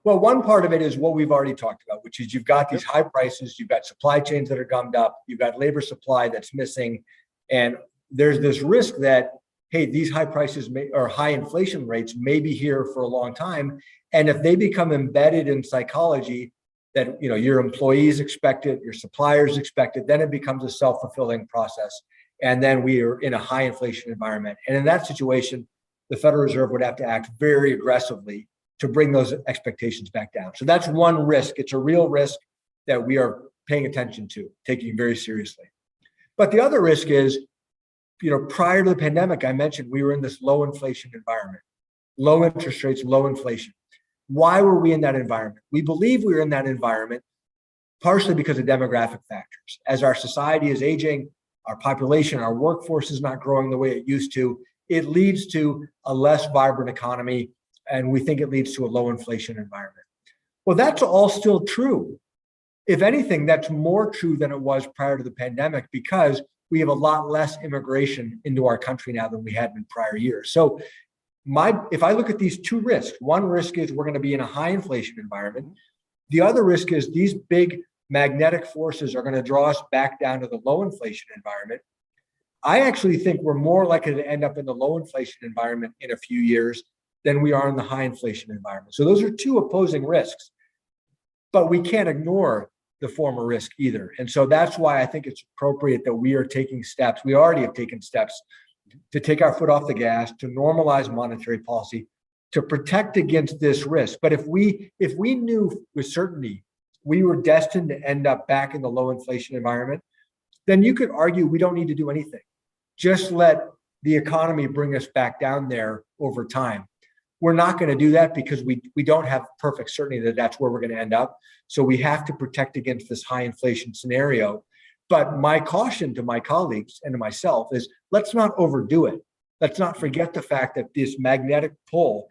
Well, one part of it is what we've already talked about, which is you've got these high prices, you've got supply chains that are gummed up, you've got labor supply that's missing, and there's this risk that, hey, these high prices or high inflation rates may be here for a long time, and if they become embedded in psychology that your employees expect it, your suppliers expect it, then it becomes a self-fulfilling process, and then we are in a high inflation environment. And in that situation, the Federal Reserve would have to act very aggressively to bring those expectations back down. So that's one risk. It's a real risk that we are paying attention to, taking very seriously. But the other risk is, prior to the pandemic, I mentioned we were in this low inflation environment, low interest rates, low inflation. Why were we in that environment? We believe we were in that environment partially because of demographic factors. As our society is aging, our population, our workforce is not growing the way it used to. It leads to a less vibrant economy, and we think it leads to a low inflation environment. Well, that's all still true. If anything, that's more true than it was prior to the pandemic because we have a lot less immigration into our country now than we had in prior years. So if I look at these two risks, one risk is we're going to be in a high inflation environment. The other risk is these big magnetic forces are going to draw us back down to the low inflation environment. I actually think we're more likely to end up in the low inflation environment in a few years than we are in the high inflation environment. So those are two opposing risks, but we can't ignore the former risk either. And so that's why I think it's appropriate that we are taking steps. We already have taken steps to take our foot off the gas, to normalize monetary policy, to protect against this risk. But if we knew with certainty we were destined to end up back in the low inflation environment, then you could argue we don't need to do anything. Just let the economy bring us back down there over time. We're not going to do that because we don't have perfect certainty that that's where we're going to end up. So we have to protect against this high inflation scenario. But my caution to my colleagues and to myself is let's not overdo it. Let's not forget the fact that this magnetic pull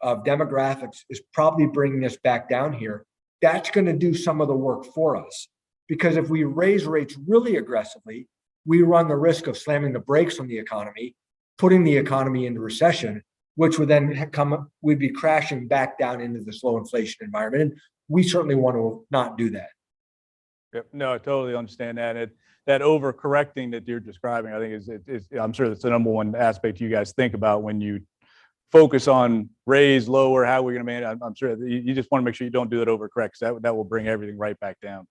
of demographics is probably bringing us back down here. That's going to do some of the work for us. Because if we raise rates really aggressively, we run the risk of slamming the brakes on the economy, putting the economy into recession, which would then we'd be crashing back down into this low inflation environment. And we certainly want to not do that. Yep. No, I totally understand that. That overcorrecting that you're describing, I think I'm sure that's the number one aspect you guys think about when you focus on raise, lower, how we're going to manage. I'm sure that you just want to make sure you don't do that overcorrect, because that will bring everything right back down.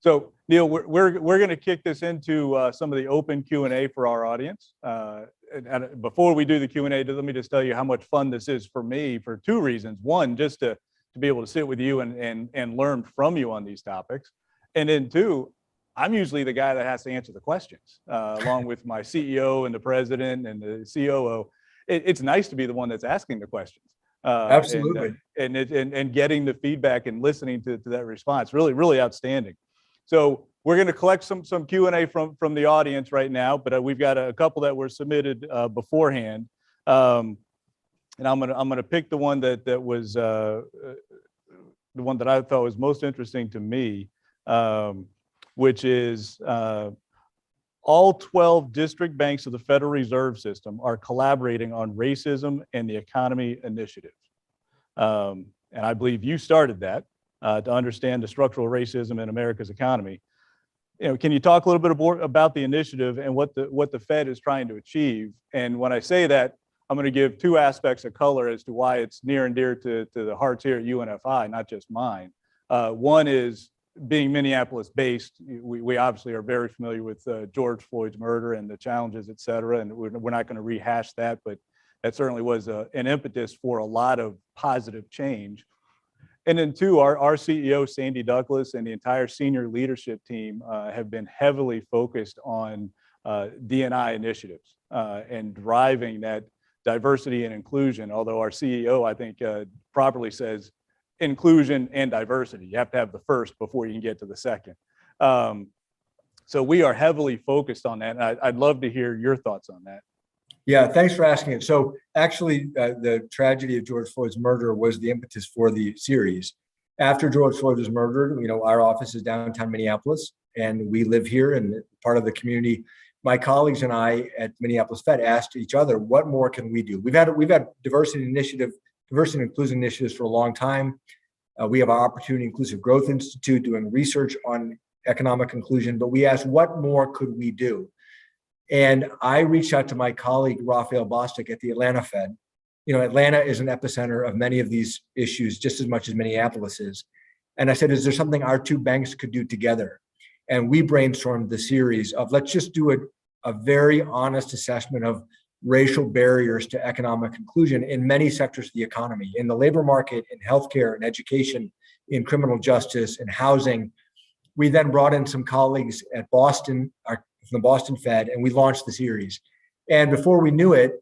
So Neel, we're going to kick this into some of the open Q&A for our audience. And before we do the Q&A, let me just tell you how much fun this is for me for two reasons. One, just to be able to sit with you and learn from you on these topics. And then two, I'm usually the guy that has to answer the questions, along with my CEO and the president and the COO. It's nice to be the one that's asking the questions. Absolutely. And getting the feedback and listening to that response, really, really outstanding. So we're going to collect some Q&A from the audience right now, but we've got a couple that were submitted beforehand. And I'm going to pick the one that was the one that I thought was most interesting to me, which is all 12 district banks of the Federal Reserve System are collaborating on racism and the economy initiative. And I believe you started that to understand the structural racism in America's economy. Can you talk a little bit more about the initiative and what the Fed is trying to achieve? And when I say that, I'm going to give two aspects of color as to why it's near and dear to the hearts here at UNFI, not just mine. One is being Minneapolis based, we obviously are very familiar with George Floyd's murder and the challenges, et cetera. And we're not going to rehash that, but that certainly was an impetus for a lot of positive change. And then two, our CEO, Sandy Douglas, and the entire senior leadership team have been heavily focused on D&I initiatives and driving that diversity and inclusion. Although our CEO, I think, properly says inclusion and diversity. You have to have the first before you can get to the second. So we are heavily focused on that. And I'd love to hear your thoughts on that. Yeah, thanks for asking it. So actually, the tragedy of George Floyd's murder was the impetus for the series. After George Floyd was murdered, our office is downtown Minneapolis, and we live here and part of the community. My colleagues and I at Minneapolis Fed asked each other, what more can we do? We've had diversity and inclusion initiatives for a long time. We have our Opportunity Inclusive Growth Institute doing research on economic inclusion, but we asked, what more could we do? And I reached out to my colleague, Raphael Bostic at the Atlanta Fed. Atlanta is an epicenter of many of these issues, just as much as Minneapolis is. And I said, is there something our two banks could do together? And we brainstormed the series of, let's just do a very honest assessment of racial barriers to economic inclusion in many sectors of the economy, in the labor market, in healthcare, in education, in criminal justice, in housing. We then brought in some colleagues at Boston, from the Boston Fed, and we launched the series. And before we knew it,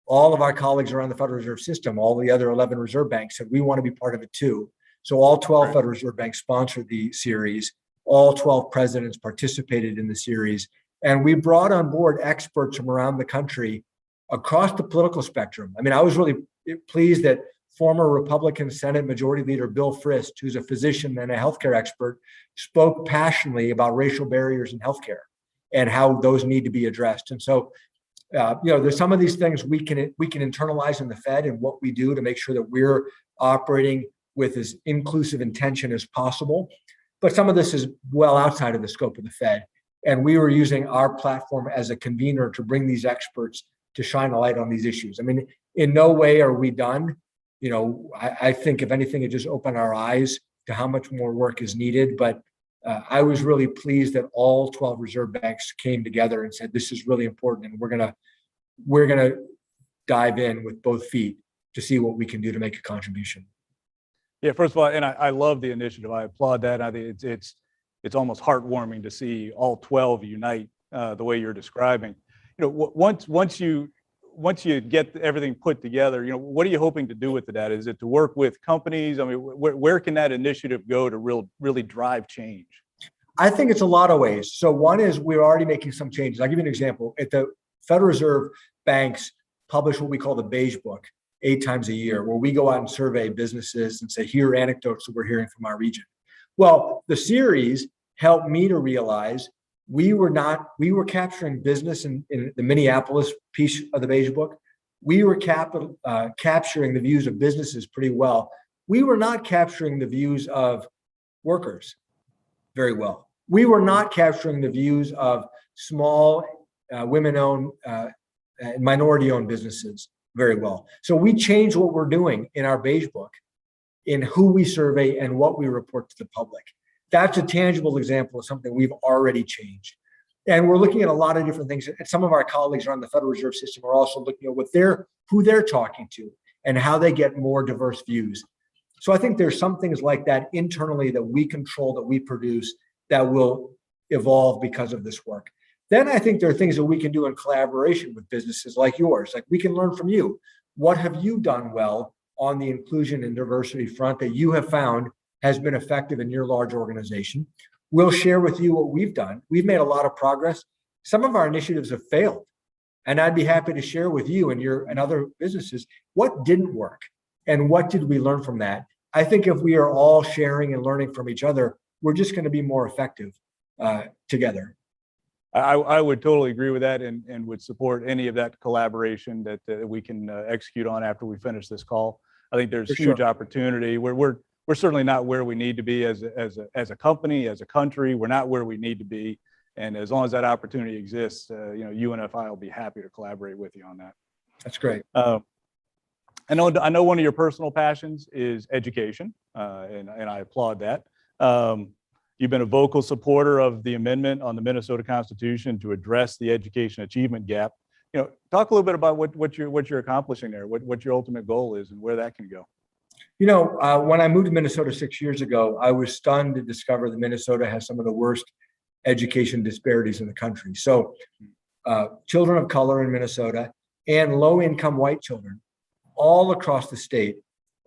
all of our colleagues around the Federal Reserve System, all the other 11 reserve banks, said we want to be part of it too. So all 12 Federal Reserve banks sponsored the series. All 12 presidents participated in the series. And we brought on board experts from around the country across the political spectrum. I was really pleased that former Republican Senate Majority Leader Bill Frist, who's a physician and a healthcare expert, spoke passionately about racial barriers in healthcare and how those need to be addressed. And so, there's some of these things we can internalize in the Fed and what we do to make sure that we're operating with as inclusive intention as possible. But some of this is well outside of the scope of the Fed. And we were using our platform as a convener to bring these experts to shine a light on these issues. I mean, in no way are we done. I think if anything, it just opened our eyes to how much more work is needed. But I was really pleased that all 12 reserve banks came together and said, this is really important. And we're gonna dive in with both feet to see what we can do to make a contribution. Yeah, first of all, and I love the initiative. I applaud that. I think it's almost heartwarming to see all 12 unite the way you're describing. Once you get everything put together, what are you hoping to do with that? Is it to work with companies? I mean, where can that initiative go to really drive change? I think it's a lot of ways. So one is we're already making some changes. I'll give you an example. At the Federal Reserve, banks publish what we call the Beige Book 8 times a year, where we go out and survey businesses and say, here are anecdotes that we're hearing from our region. Well, the series helped me to realize we were capturing business in the Minneapolis piece of the Beige Book. We were capturing the views of businesses pretty well. We were not capturing the views of workers very well. We were not capturing the views of small women-owned and minority-owned businesses very well. So we changed what we're doing in our Beige Book in who we survey and what we report to the public. That's a tangible example of something we've already changed. And we're looking at a lot of different things. And some of our colleagues around the Federal Reserve System are also looking at who they're talking to and how they get more diverse views. So I think there's some things like that internally that we control, that we produce, that will evolve because of this work. Then I think there are things that we can do in collaboration with businesses like yours. Like, we can learn from you. What have you done well on the inclusion and diversity front that you have found has been effective in your large organization? We'll share with you what we've done. We've made a lot of progress. Some of our initiatives have failed, and I'd be happy to share with you and other businesses what didn't work and what did we learn from that. I think if we are all sharing and learning from each other, we're just going to be more effective together. I would totally agree with that, and would support any of that collaboration that we can execute on after we finish this call. I think there's huge opportunity. We're certainly not where we need to be as a company, as a country. We're not where we need to be, and as long as that opportunity exists, UNFI will be happy to collaborate with you on that. That's great. I know one of your personal passions is education, and I applaud that. You've been a vocal supporter of the amendment on the Minnesota Constitution to address the education achievement gap. Talk a little bit about what you're accomplishing there, what your ultimate goal is, and where that can go. When I moved to Minnesota 6 years ago, I was stunned to discover that Minnesota has some of the worst education disparities in the country. So children of color in Minnesota and low-income white children all across the state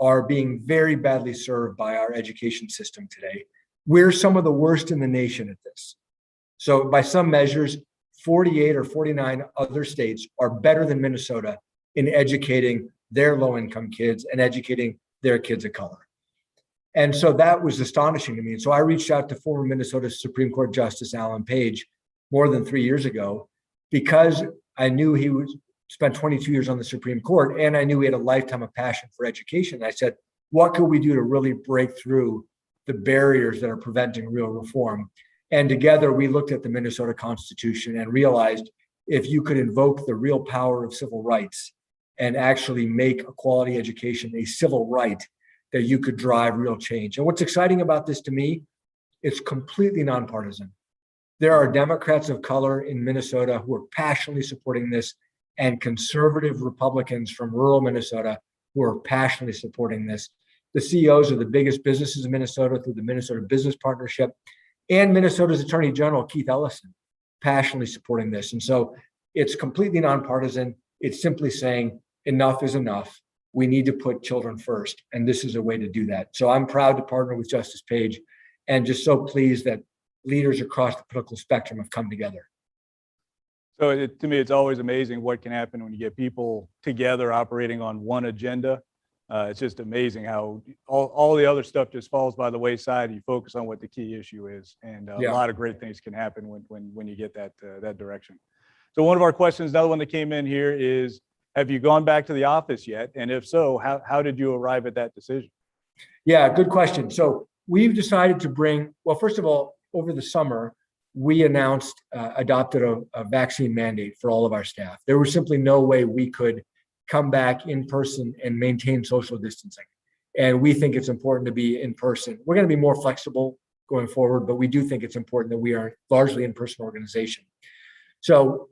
are being very badly served by our education system today. We're some of the worst in the nation at this. So by some measures, 48 or 49 other states are better than Minnesota in educating their low-income kids and educating their kids of color. And so that was astonishing to me. And so I reached out to former Minnesota Supreme Court Justice Alan Page more than 3 years ago, because I knew he spent 22 years on the Supreme Court, and I knew he had a lifetime of passion for education. I said, what could we do to really break through the barriers that are preventing real reform? And together we looked at the Minnesota Constitution and realized if you could invoke the real power of civil rights and actually make a quality education a civil right, that you could drive real change. And what's exciting about this to me, it's completely nonpartisan. There are Democrats of color in Minnesota who are passionately supporting this, and conservative Republicans from rural Minnesota who are passionately supporting this. The CEOs of the biggest businesses in Minnesota through the Minnesota Business Partnership, and Minnesota's Attorney General, Keith Ellison, passionately supporting this. And so it's completely nonpartisan. It's simply saying enough is enough. We need to put children first, and this is a way to do that. So I'm proud to partner with Justice Page, and just so pleased that leaders across the political spectrum have come together. So to me, it's always amazing what can happen when you get people together operating on one agenda. It's just amazing how all the other stuff just falls by the wayside. You focus on what the key issue is, and a lot of great things can happen when you get that direction. So one of our questions, another one that came in here is, have you gone back to the office yet? And if so, how did you arrive at that decision? Yeah, good question. So we've decided to bring, well, first of all, over the summer, we adopted a vaccine mandate for all of our staff. There was simply no way we could come back in person and maintain social distancing. And we think it's important to be in person. We're going to be more flexible going forward, but we do think it's important that we are largely in-person organization. So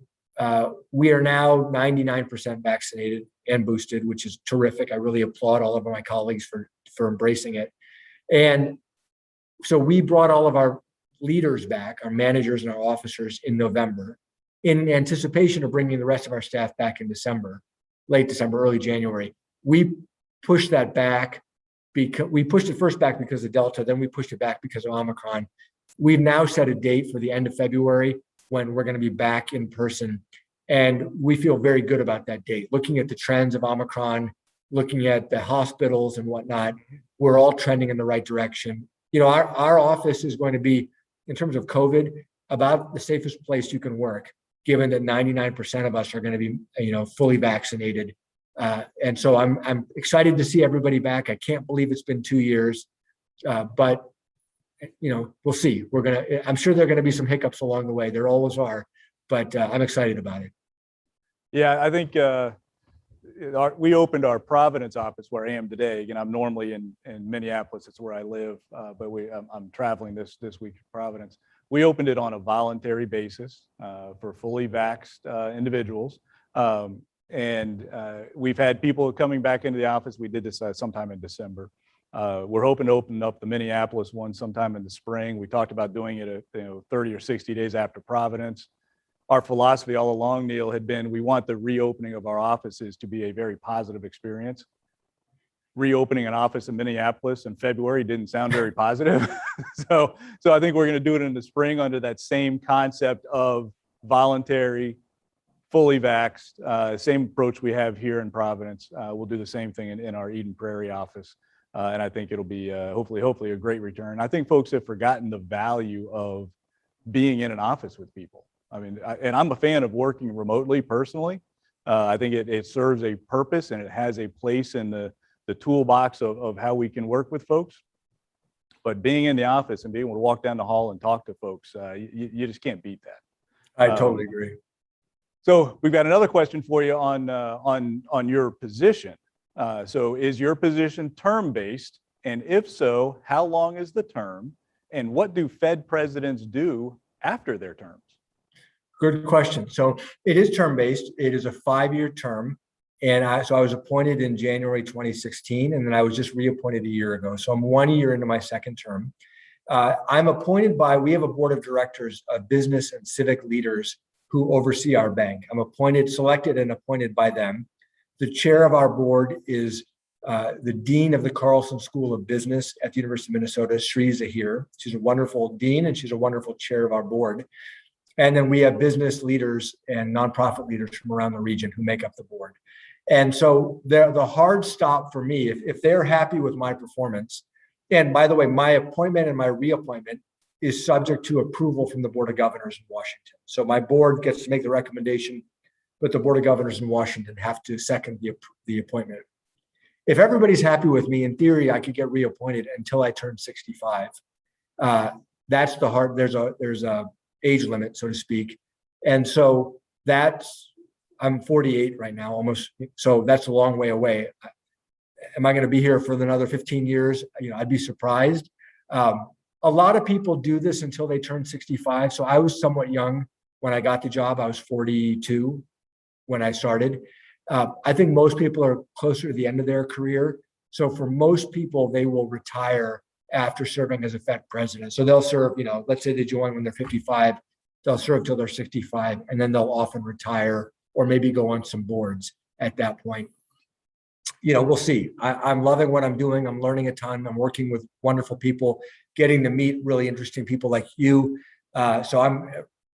we are now 99% vaccinated and boosted, which is terrific. I really applaud all of my colleagues for embracing it. And so we brought all of our leaders back, our managers and our officers, in November, in anticipation of bringing the rest of our staff back in December, late December, early January. We pushed that back because we pushed it first back because of Delta, then we pushed it back because of Omicron. We've now set a date for the end of February when we're going to be back in person. And we feel very good about that date. Looking at the trends of Omicron, looking at the hospitals and whatnot, we're all trending in the right direction. You know, our office is going to be, in terms of COVID, about the safest place you can work, given that 99% of us are going to be, fully vaccinated. And so I'm excited to see everybody back. I can't believe it's been 2 years, but we'll see. I'm sure there are going to be some hiccups along the way. There always are, but I'm excited about it. Yeah, I think we opened our Providence office where I am today. Again, I'm normally in Minneapolis. It's where I live, but I'm traveling this week to Providence. We opened it on a voluntary basis for fully vaxxed individuals. And we've had people coming back into the office. We did this sometime in December. We're hoping to open up the Minneapolis one sometime in the spring. We talked about doing it 30 or 60 days after Providence. Our philosophy all along, Neel, had been we want the reopening of our offices to be a very positive experience. Reopening an office in Minneapolis in February didn't sound very positive. So I think we're going to do it in the spring under that same concept of voluntary, fully vaxxed, same approach we have here in Providence. We'll do the same thing in our Eden Prairie office. And I think it'll be hopefully a great return. I think folks have forgotten the value of being in an office with people. I mean, and I'm a fan of working remotely personally. I think it serves a purpose and it has a place in the toolbox of how we can work with folks. But being in the office and being able to walk down the hall and talk to folks, you just can't beat that. I totally agree. So we've got another question for you on your position. So is your position term-based? And if so, how long is the term? And what do Fed presidents do after their terms? Good question. So it is term-based. It is a 5-year term. And I was appointed in January 2016, and then I was just reappointed a year ago. So I'm 1 year into my second term. I'm appointed we have a board of directors of business and civic leaders who oversee our bank. I'm selected and appointed by them. The chair of our board is the dean of the Carlson School of Business at the University of Minnesota, Sri Zahir. She's a wonderful dean and she's a wonderful chair of our board. And then we have business leaders and nonprofit leaders from around the region who make up the board. And so the hard stop for me, if they're happy with my performance, and by the way, my appointment and my reappointment is subject to approval from the Board of Governors in Washington. So my board gets to make the recommendation, but the Board of Governors in Washington have to second the appointment. If everybody's happy with me, in theory, I could get reappointed until I turn 65. That's there's a age limit, so to speak. And so I'm 48 right now, almost. So that's a long way away. Am I going to be here for another 15 years? I'd be surprised. A lot of people do this until they turn 65. So I was somewhat young when I got the job. I was 42 when I started. I think most people are closer to the end of their career. So for most people, they will retire after serving as a Fed president. So they'll serve, let's say they join when they're 55, they'll serve till they're 65, and then they'll often retire or maybe go on some boards at that point. We'll see. I'm loving what I'm doing. I'm learning a ton. I'm working with wonderful people, getting to meet really interesting people like you. So I'm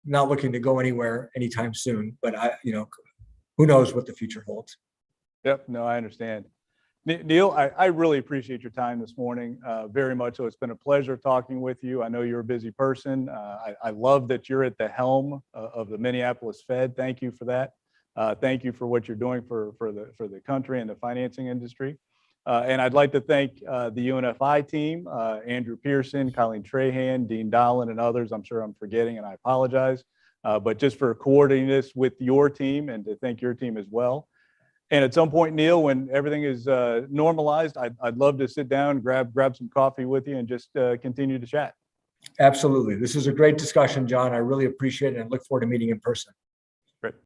not looking to go anywhere anytime soon, but who knows what the future holds. Yep. No, I understand. Neel, I really appreciate your time this morning, very much so. It's been a pleasure talking with you. I know you're a busy person. I love that you're at the helm of the Minneapolis Fed. Thank you for that. Thank you for what you're doing for the country and the financing industry. And I'd like to thank the UNFI team, Andrew Pearson, Colleen Trahan, Dean Dolan, and others. I'm sure I'm forgetting, and I apologize. But just for coordinating this with your team, and to thank your team as well. And at some point, Neel, when everything is normalized, I'd love to sit down, grab some coffee with you, and just continue to chat. Absolutely. This is a great discussion, John. I really appreciate it and look forward to meeting in person.